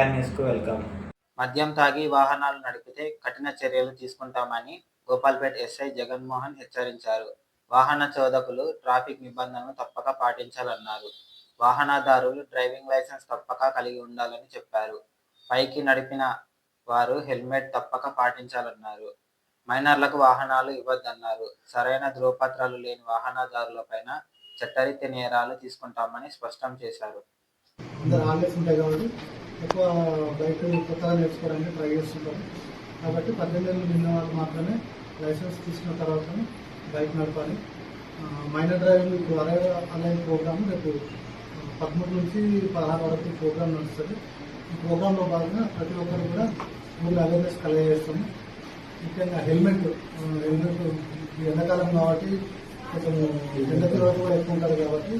KR న్యూస్కు welcome. మద్యం తాగి వాహనాలు నడిపితే కఠిన చర్యలు తీసుకుంటామని గోపాల్పేట్ ఎస్ఐ జగన్మోహన్ హెచ్చరించారు. వాహన చోదకులు ట్రాఫిక్ నిబంధనలు తప్పక పాటించాలన్నారు. వాహనదారులు డ్రైవింగ్ లైసెన్స్ తప్పక కలిగి ఉండాలని చెప్పారు. పైకి నడిపిన వారు హెల్మెట్ తప్పక పాటించాలన్నారు. మైనర్లకు వాహనాలు ఇవ్వద్దన్నారు. సరైన ధృవపత్రాలు లేని వాహనదారులపైన చట్టరీత్యా నేరాలు తీసుకుంటామని స్పష్టం చేశారు. ఎక్కువ బైక్ కొత్తగా నేర్చుకోవడానికి ట్రై చేస్తుంటారు కాబట్టి 18 ఏళ్ళు నిన్న వాళ్ళు మాత్రమే లైసెన్స్ తీసుకున్న తర్వాత బైక్ నడపాలి. మైనర్ డ్రైవింగ్ ఇప్పుడు అలైన్ ప్రోగ్రామ్ రేపు 13 నుంచి 16 వరకు ప్రోగ్రామ్ నడుస్తుంది. ఈ ప్రోగ్రాంలో భాగంగా ప్రతి ఒక్కరు కూడా స్కూల్ అవేర్నెస్ కలగజేస్తాము. ముఖ్యంగా హెల్మెట్ ఎండాకాలం కాబట్టి కొంచెం ఎండ తీవ్రత కూడా ఎక్కువ ఉంటుంది కాబట్టి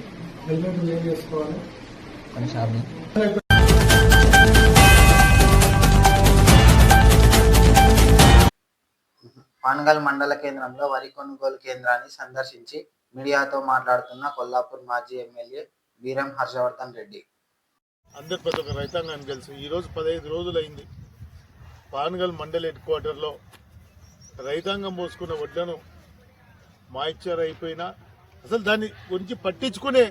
హెల్మెట్ వేర్ చేసుకోవాలి. పానగల్ మండల కేంద్రంలో వరి కొనుగోలు కేంద్రాన్ని సందర్శించి మీడియాతో మాట్లాడుతున్న కొల్లాపూర్ మాజీ ఎమ్మెల్యే బీరం హర్షవర్ధన్ రెడ్డి. అందరు ప్రతి ఒక్క రైతాంగాన్ని తెలుసు. ఈరోజు 15 రోజులైంది పానగల్ మండల్ హెడ్ క్వార్టర్లో రైతాంగం మోసుకున్న వడ్లను మాయిశ్చర్ అయిపోయినా అసలు దాన్ని గురించి పట్టించుకునే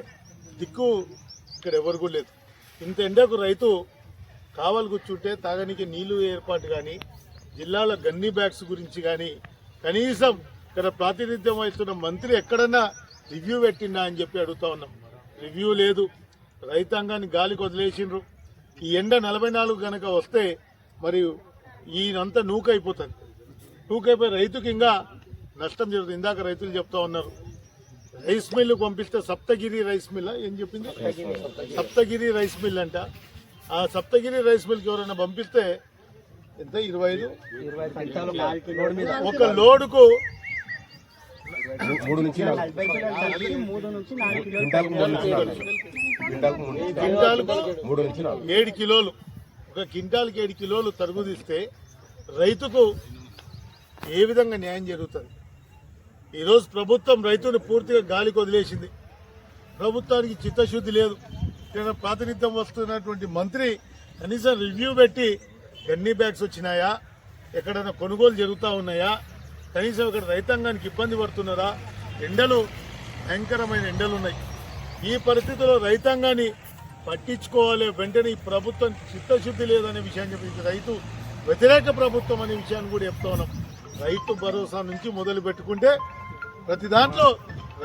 దిక్కు ఇక్కడ ఎవరు కూడా లేదు. ఇంత ఎండకు రైతు కావాలి కూర్చుంటే తాగడానికి నీళ్లు ఏర్పాటు కానీ జిల్లాల గన్నీ బ్యాగ్స్ గురించి కానీ కనీసం ఇక్కడ ప్రాతినిధ్యం వహిస్తున్న మంత్రి ఎక్కడన్నా రివ్యూ పెట్టిందా అని చెప్పి అడుగుతా ఉన్నాం. రివ్యూ లేదు. రైతాంగాన్ని గాలికి వదిలేసిండ్రు. ఈ ఎండ 44 కనుక వస్తే మరి ఈయనంతా నూకైపోతుంది. నూకైపోయి రైతుకి ఇంకా నష్టం జరుగుతుంది. ఇందాక రైతులు చెప్తా ఉన్నారు రైస్ మిల్లు పంపిస్తే సప్తగిరి రైస్ మిల్ ఏం చెప్పింది, సప్తగిరి రైస్ మిల్ అంట. ఆ సప్తగిరి రైస్ మిల్కి ఎవరైనా పంపిస్తే ఎంత 25 ఒక లోడుకు 7 కిలోలు, ఒక క్వింటాల్కి 7 కిలోలు తరుగుదిస్తే రైతుకు ఏ విధంగా న్యాయం జరుగుతుంది? ఈరోజు ప్రభుత్వం రైతును పూర్తిగా గాలికి వదిలేసింది. ప్రభుత్వానికి చిత్తశుద్ధి లేదు. ఇక్కడ ప్రాతినిధ్యం వస్తున్నటువంటి మంత్రి కనీసం రివ్యూ పెట్టి గన్నీ బ్యాగ్స్ వచ్చినాయా, ఎక్కడైనా కొనుగోలు జరుగుతూ ఉన్నాయా, కనీసం ఇక్కడ రైతాంగానికి ఇబ్బంది పడుతున్నారా? ఎండలు భయంకరమైన ఎండలు ఉన్నాయి. ఈ పరిస్థితుల్లో రైతాంగాన్ని పట్టించుకోవాలి. వెంటనే ఈ ప్రభుత్వం చిత్తశుద్ధి లేదనే విషయాన్ని చెప్పి రైతు వ్యతిరేక ప్రభుత్వం అనే విషయాన్ని కూడా చెప్తా ఉన్నాం. రైతు భరోసా నుంచి మొదలు పెట్టుకుంటే ప్రతి దాంట్లో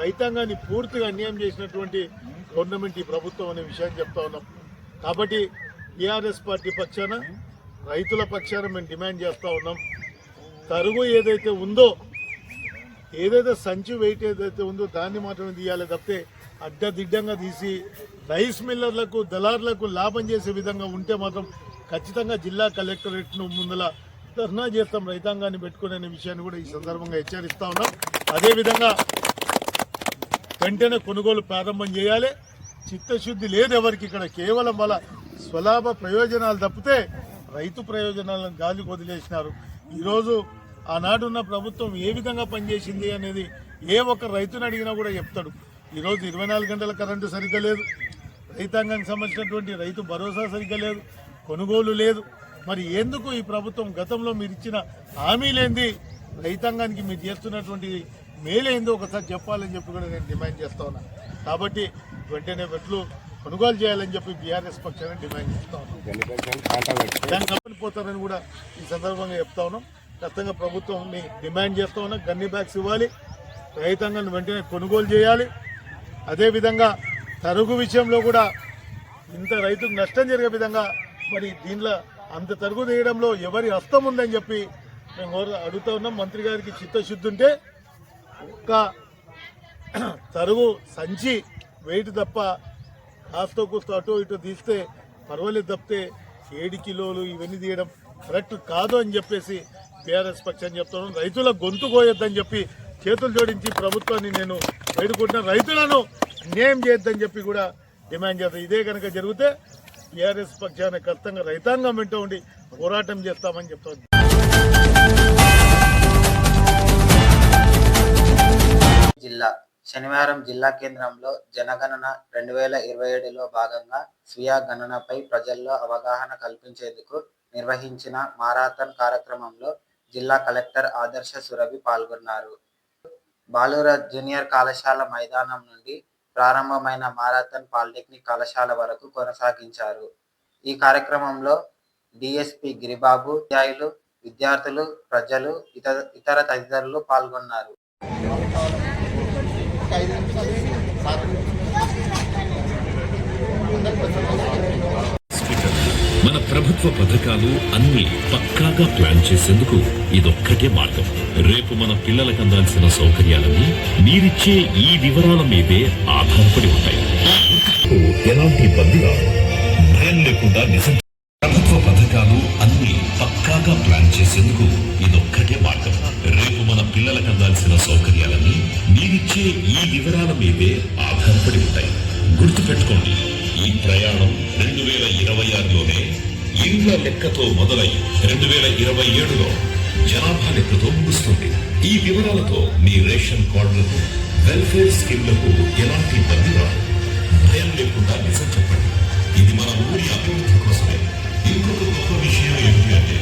రైతాంగాన్ని పూర్తిగా అన్యాయం చేసినటువంటి గవర్నమెంట్ ఈ ప్రభుత్వం అనే విషయాన్ని చెప్తా ఉన్నాం. కాబట్టి టీఆర్ఎస్ పార్టీ పక్షాన రైతుల పక్షాన మేము డిమాండ్ చేస్తూ ఉన్నాం. తరుగు ఏదైతే ఉందో, ఏదైతే సంచి వెయిట్ ఏదైతే ఉందో దాన్ని మాత్రమే తీయాలి తప్పితే అడ్డదిడ్డంగా తీసి రైస్ మిల్లర్లకు దళారులకు లాభం చేసే విధంగా ఉంటే మాత్రం ఖచ్చితంగా జిల్లా కలెక్టరేట్ను ముందల ధర్నా చేస్తాం రైతాంగాన్ని పెట్టుకునే విషయాన్ని కూడా ఈ సందర్భంగా హెచ్చరిస్తా ఉన్నాం. అదేవిధంగా వెంటనే కొనుగోలు ప్రారంభం చేయాలి. చిత్తశుద్ధి లేదు ఎవరికి. ఇక్కడ కేవలం వాళ్ళ స్వలాభ ప్రయోజనాలు తప్పితే రైతు ప్రయోజనాలను గాలికి వదిలేసినారు. ఈరోజు ఆనాడున్న ప్రభుత్వం ఏ విధంగా పనిచేసింది అనేది ఏ ఒక్క రైతుని అడిగినా కూడా చెప్తాడు. ఈరోజు 24 గంటల కరెంటు సరిగ్గా లేదు, రైతాంగానికి సంబంధించినటువంటి రైతు భరోసా సరిగ్గా లేదు, కొనుగోలు లేదు. మరి ఎందుకు ఈ ప్రభుత్వం గతంలో మీరు ఇచ్చిన హామీలేంది, రైతాంగానికి మీరు చేస్తున్నటువంటి మేలేందో ఒకసారి చెప్పాలని చెప్పి కూడా నేను డిమాండ్ చేస్తా ఉన్నా. కాబట్టి వెంటనే వెట్లు కొనుగోలు చేయాలని చెప్పి బీఆర్ఎస్ పక్షాన్ని డిమాండ్ చేస్తా ఉన్నాం. దాన్ని పోతారని కూడా ఈ సందర్భంగా చెప్తా ఉన్నాం. ఖచ్చితంగా ప్రభుత్వాన్ని డిమాండ్ చేస్తా ఉన్నాం. గన్నీ బ్యాగ్స్ ఇవ్వాలి, రైతాంగాన్ని వెంటనే కొనుగోలు చేయాలి. అదేవిధంగా తరుగు విషయంలో కూడా ఇంత రైతుకు నష్టం జరిగే విధంగా మరి దీనిలో అంత తరుగు తీయడంలో ఎవరి హస్తం ఉందని చెప్పి మేము అడుగుతా ఉన్నాం. మంత్రి గారికి చిత్తశుద్ధి ఉంటే ఒక్క తరుగు సంచి వెయిట్ తప్ప కాస్తో కూస్తో అటు ఇటు తీస్తే పర్వాలేదు తప్పితే 7 కిలోలు ఇవన్నీ తీయడం కరెక్ట్ కాదు అని చెప్పేసి బీఆర్ఎస్ పక్షాన్ని చెప్తాను. రైతుల గొంతు కోయొద్దని చెప్పి చేతులు జోడించి ప్రభుత్వాన్ని నేను వేడుకుంటున్నా. రైతులను అన్యాయం చేయొద్దని చెప్పి కూడా డిమాండ్ చేస్తాను. ఇదే కనుక జరిగితే బీఆర్ఎస్ పక్షాన్ని ఖచ్చితంగా రైతాంగం వెంట ఉండి పోరాటం చేస్తామని చెప్తాను. జిల్లా శనివారం జిల్లా కేంద్రంలో జనగణన 2027లో భాగంగా స్వీయ గణనపై ప్రజల్లో అవగాహన కల్పించేందుకు నిర్వహించిన మారాథాన్ కార్యక్రమంలో జిల్లా కలెక్టర్ ఆదర్శ సురభి పాల్గొన్నారు. బాలుర జూనియర్ కళాశాల మైదానం నుండి ప్రారంభమైన మారాథాన్ పాలిటెక్నిక్ కళాశాల వరకు కొనసాగించారు. ఈ కార్యక్రమంలో డిఎస్పి గిరిబాబు, ఉపాధ్యాయులు, విద్యార్థులు, ప్రజలు, ఇతర తదితరులు పాల్గొన్నారు. మన ప్రభుత్వ పథకాలు అన్ని పక్కాగా ప్లాన్ చేసేందుకు ఇదొక్కటే మార్గం. రేపు మన పిల్లలకు అందాల్సిన సౌకర్యాలన్నీ మీరిచ్చే ఈ వివరాల మీదే ఆధారపడి ఉంటాయి. ఎలాంటి ఇబ్బంది రాదు, భయం లేకుండా నిజం. ప్రభుత్వ పథకాలు అన్ని పక్కాగా ప్లాన్ చేసేందుకు ఇదొక్కటే మార్గం. రేపు మన పిల్లలకు అందాల్సిన సౌకర్యాలన్నీ మీరిచ్చే ఈ వివరాల మీదే ఆధారపడి ఉంటాయి. గుర్తుపెట్టుకోండి, ఈ ప్రయాణం 2026లోనే ఇండ్ల లెక్కతో మొదలై 2027లో జనాభా లెక్కతో ముగుస్తుంది. ఈ వివరాలతో మీ రేషన్ కార్డులకు, వెల్ఫేర్ స్కీమ్లకు ఎలాంటి ఇబ్బంది రాదు, భయం లేకుండా నిజం చెప్పండి. ఇది మన ఊరి అభివృద్ధి కోసమే. ఇంకొక గొప్ప విషయం ఏమిటి అంటే,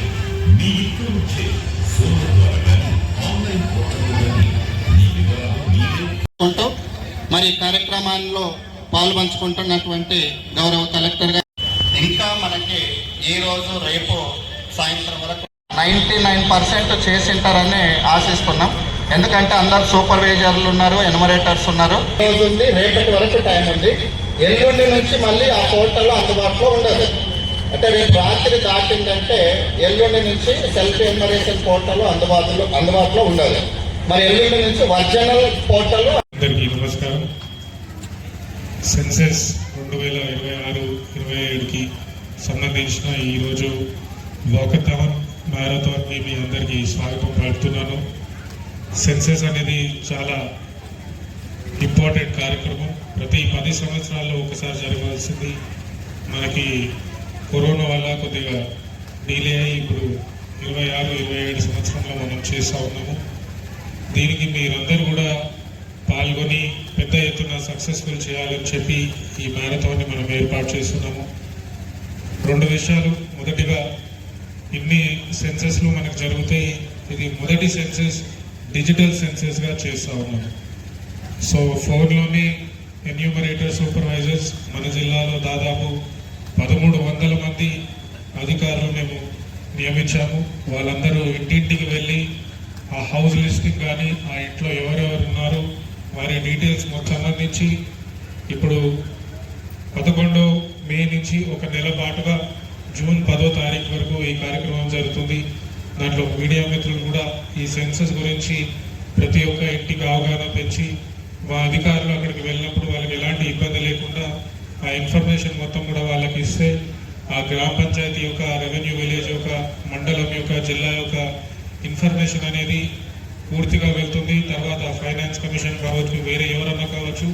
మీ ఇంట్లో నుంచే ఫోన్ ద్వారా కానీ ఆన్లైన్ పోర్టల్ కానీ మీ వివరాలు మీరే మరి కార్యక్రమాల్లో పాల్పంచుకుంటున్నటువంటి గౌరవ కలెక్టర్ గారు ఇంకా మనకి ఈ రోజు రేపు సాయంత్రం వరకు 99% చేసింటారని ఆశిస్తున్నాం. ఎందుకంటే అందరు సూపర్వైజర్లు ఉన్నారు, ఎన్యుమరేటర్స్ ఉన్నారు. రోజు ఉంది, రేపటి వరకు టైం ఉంది. ఎల్లుండి నుంచి మళ్ళీ ఆ పోర్టల్ అందుబాటులో ఉండదు. అంటే రేపు రాత్రి దాటిందంటే ఎల్లుండి నుంచి సెల్ఫ్ ఎన్యుమరేషన్ పోర్టల్ అందుబాటులో ఉండదు. మరి ఎల్లుండి నుంచి ఒరిజినల్ పోర్టల్. అందరికీ నమస్కారం. సెన్సెస్ 2026-27కి సంబంధించిన ఈరోజు వాకథాన్ మ్యారథాన్కి మీ అందరికీ స్వాగతం పలుకుతున్నాను. సెన్సెస్ అనేది చాలా ఇంపార్టెంట్ కార్యక్రమం. ప్రతి 10 సంవత్సరాల్లో ఒకసారి జరగవలసింది. మనకి కరోనా వల్ల కొద్దిగా డిలే అయ్యి ఇప్పుడు 26-27 సంవత్సరంలో మనం చేస్తూ ఉన్నాము. దీనికి మీరందరూ కూడా పాల్గొని పెద్ద ఎత్తున సక్సెస్ఫుల్ చేయాలని చెప్పి ఈ మ్యారథాన్ని మనం ఏర్పాటు చేస్తున్నాము. 2 విషయాలు. మొదటిగా, ఇన్ని సెన్సెస్లు మనకు జరుగుతాయి. ఇది మొదటి సెన్సెస్ డిజిటల్ సెన్సెస్గా చేస్తూ ఉన్నాము. సో ఫోన్లోనే ఎన్యూమరేటర్ సూపర్వైజర్స్ మన జిల్లాలో దాదాపు 1300 మంది అధికారులు మేము నియమించాము. వాళ్ళందరూ ఇంటింటికి వెళ్ళి ఆ హౌస్ లిస్టింగ్ కానీ ఆ ఇంట్లో ఎవరెవరు ఉన్నారు వారి డీటెయిల్స్ మొత్తం సంబంధించి ఇప్పుడు 11 మే నుంచి ఒక నెల పాటుగా జూన్ 10వ తారీఖు వరకు ఈ కార్యక్రమం జరుగుతుంది. దాంట్లో మీడియా మిత్రులు కూడా ఈ సెన్సస్ గురించి ప్రతి ఒక్క ఇంటికి అవగాహన పెంచి మా అధికారులు అక్కడికి వెళ్ళినప్పుడు వాళ్ళకి ఎలాంటి ఇబ్బంది లేకుండా ఆ ఇన్ఫర్మేషన్ మొత్తం కూడా వాళ్ళకి ఇస్తే ఆ గ్రామ పంచాయతీ యొక్క, రెవెన్యూ విలేజ్ యొక్క, మండలం యొక్క, జిల్లా యొక్క ఇన్ఫర్మేషన్ అనేది పూర్తిగా వెళ్తుంది. తర్వాత ఫైనాన్స్ కమిషన్ కావచ్చు, వేరే ఎవరన్నా కావచ్చు,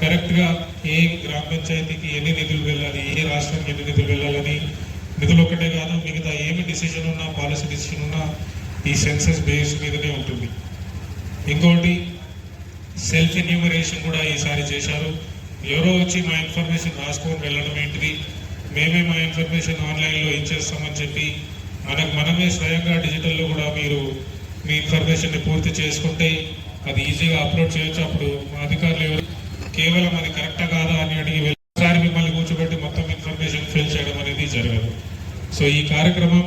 కరెక్ట్గా ఏ గ్రామ పంచాయతీకి ఎన్ని నిధులు వెళ్ళాలి, ఏ రాష్ట్రానికి ఎన్ని నిధులు వెళ్ళాలని, నిధులు ఒకటే కాదు మిగతా ఏమి డిసిషన్ ఉన్నా, పాలసీ డిసిషన్ ఉన్నా ఈ సెన్సస్ బేస్ మీదనే ఉంటుంది. ఇంకోటి, సెల్ఫ్ ఎన్యూమరేషన్ కూడా ఈసారి చేశారు. ఎవరో వచ్చి మా ఇన్ఫర్మేషన్ రాసుకొని వెళ్ళడం ఏంటిది, మేమే మా ఇన్ఫర్మేషన్ ఆన్లైన్లో ఇచ్చేస్తామని చెప్పి మనమే స్వయంగా డిజిటల్లో కూడా మీరు మీ ఇన్ఫర్మేషన్ని పూర్తి చేసుకుంటే అది ఈజీగా అప్లోడ్ చేయొచ్చు. అప్పుడు మా అధికారులు ఎవరు కేవలం అది కరెక్టా కాదా అని అడిగి ఒకసారి మిమ్మల్ని కూర్చోబెట్టి మొత్తం ఇన్ఫర్మేషన్ ఫిల్ చేయడం అనేది జరగదు. సో ఈ కార్యక్రమం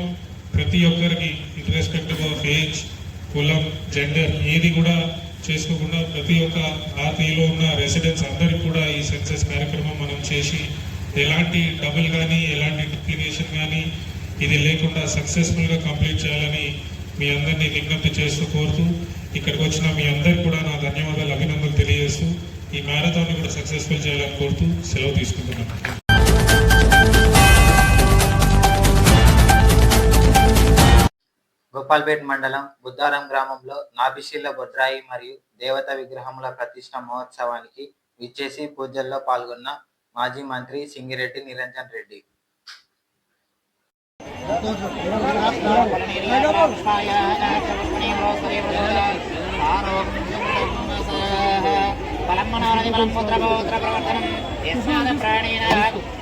ప్రతి ఒక్కరికి ఇర్రెస్పెక్టివ్ ఆఫ్ ఏజ్, కులం, జెండర్ ఏది కూడా చేసుకోకుండా ప్రతి ఒక్క ఆర్టీలో ఉన్న రెసిడెంట్స్ అందరికీ కూడా ఈ సెన్సస్ కార్యక్రమం మనం చేసి ఎలాంటి డబుల్ కానీ ఎలాంటి డూప్లికేషన్ కానీ ఇది లేకుండా సక్సెస్ఫుల్గా కంప్లీట్ చేయాలని మీ అందరినీ విజ్ఞప్తి చేస్తూ కోరుతూ ఇక్కడికి వచ్చిన మీ అందరికి కూడా నా ధన్యవాదాలు, అభినందనలు తెలియజేస్తూ ఈ మ్యారథాన్ని కూడా సక్సెస్ఫుల్ చేయాలని కోరుతూ సెలవు తీసుకుంటున్నాను. గోపాల్పేట్ మండలం బుద్ధారం గ్రామంలో నాభిశిల్ల బొడ్రాయి మరియు దేవత విగ్రహముల ప్రతిష్ట మహోత్సవానికి విచ్చేసి పూజల్లో పాల్గొన్న మాజీ మంత్రి సింగిరెడ్డి నిరంజన్ రెడ్డి. బలం మనోరది బలం పుత్ర పౌత్ర ప్రవర్తనం యస్మాద ప్రాణేన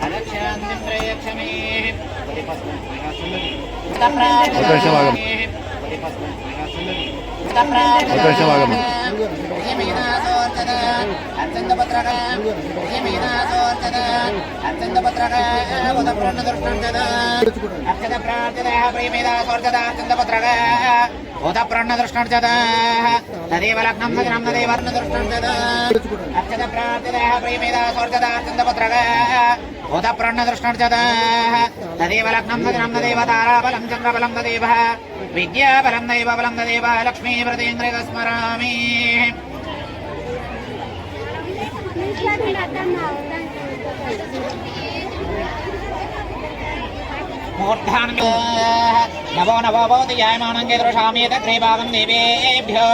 అలక్ష్యాంతిం ప్రయక్షమే తదేవ లగ్నం నగరం తదేవ దృష్టం అక్షత ప్రార్థయ ప్రేమేద స్వర్గదార్థందపత్రగ ఉద ప్రణ్ణ దృష్టం తదేవ లగ్నం నగరం తదేవ తారాబలం చంద్రబలం తదేవ విద్యాబలం దైవ బలం తదేవ లక్ష్మీ ప్రతేంద్రియ స్మరామి నవో నవో భవతి జాయమానం కేదృశామేతగ్రే భాగం దేవేభ్యో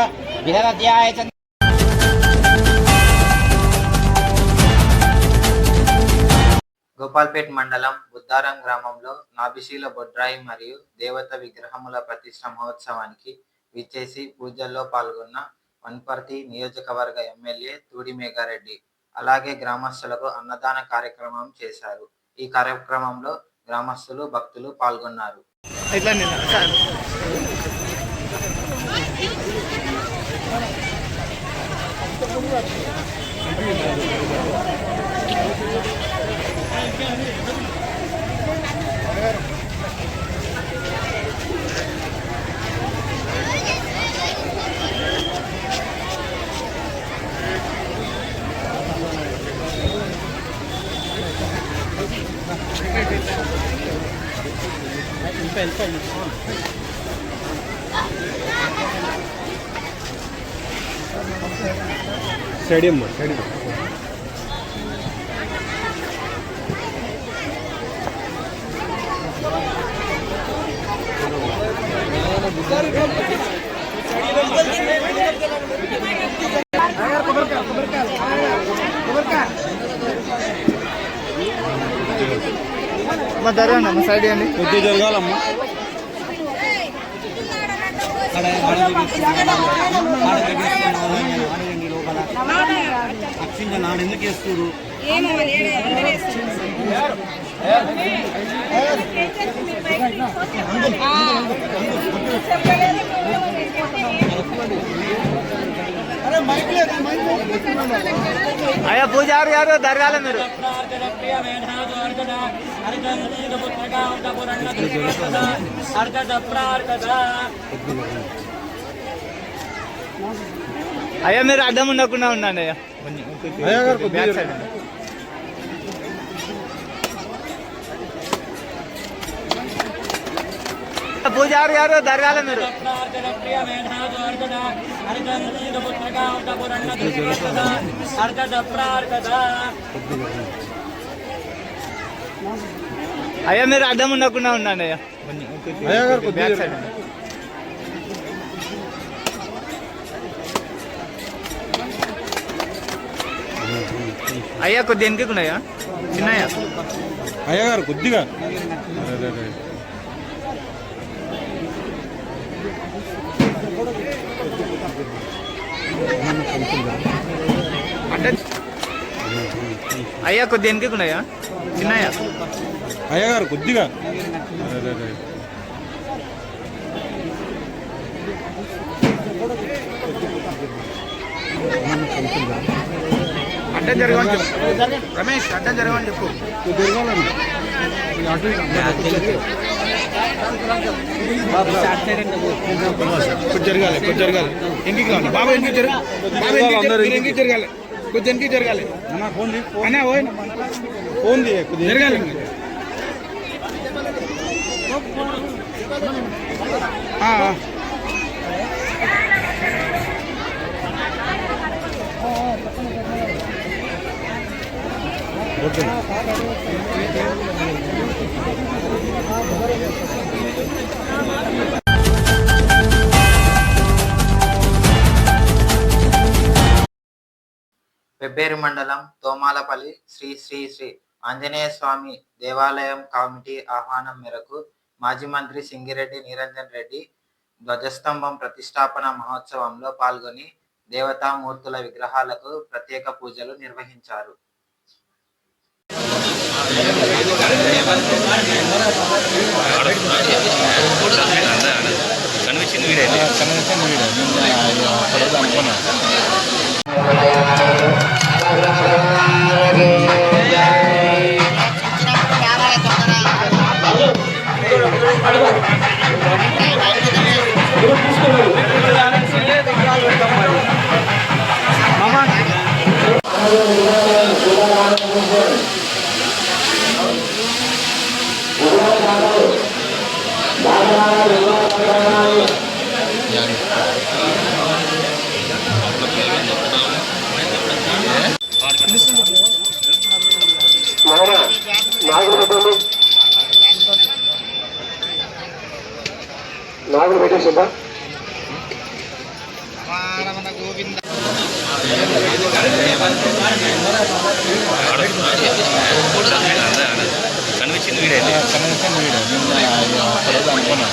విదదధ్యాయ గోపాల్పేట్ మండలం బుద్దారం గ్రామంలో నాభిశీల బొడ్రాయి మరియు దేవత విగ్రహముల ప్రతిష్ఠ మహోత్సవానికి విచ్చేసి పూజల్లో పాల్గొన్న వన్పర్తి నియోజకవర్గ ఎమ్మెల్యే తూడి మేఘారెడ్డి అలాగే గ్రామస్తులకు అన్నదాన కార్యక్రమం చేశారు. ఈ కార్యక్రమంలో గ్రామస్తులు భక్తులు పాల్గొన్నారు. స్టేడియం ధరమ్మా సైడ్ అండి కొద్దిగా జరగాలమ్మా. నాడు ఎందుకు వేస్తున్నారు? అయ్యా పూజారు గారు దర్గాల మీరు అయ్యా మీరు అడ్డం ఉండకుండా ఉండండి అయ్యా బ్యాక్ సైడ్ పూజారు గారు దర్గాల మీరు అయ్యా మీరు అడ్డం ఉండకుండా ఉండండి అయ్యా బ్యాక్ సైడ్ అయ్యా కొద్ది వెనుకకున్నాయా చిన్నయ్యా అయ్యగారు కొద్దిగా అయ్యా కొద్ది వెనుకకున్నాయా చిన్నయ్యా అయ్యగారు కొద్దిగా అడ్డం జరగమని చెప్పు రమేష్ అడ్డం జరగమని చెప్పు జరగాలి కొద్ది జరగాలి ఎంకి రావాలి బాబా ఎంకి జరగాలి కొద్ది ఎంకి జరగాలి ఫోన్ అన్నా ఫోన్ కొద్దిగా జరగాలి పెబ్బేరు మండలం తోమాలపల్లి శ్రీ శ్రీ శ్రీ ఆంజనేయ స్వామి దేవాలయం కమిటీ ఆహ్వానం మేరకు మాజీ మంత్రి సింగిరెడ్డి నిరంజన్ రెడ్డి ధ్వజస్తంభం ప్రతిష్టాపన మహోత్సవంలో పాల్గొని దేవతామూర్తుల విగ్రహాలకు ప్రత్యేక పూజలు నిర్వహించారు. నాగులు పెట్టేసిందా కనిపించింది వీడే అనుకున్నా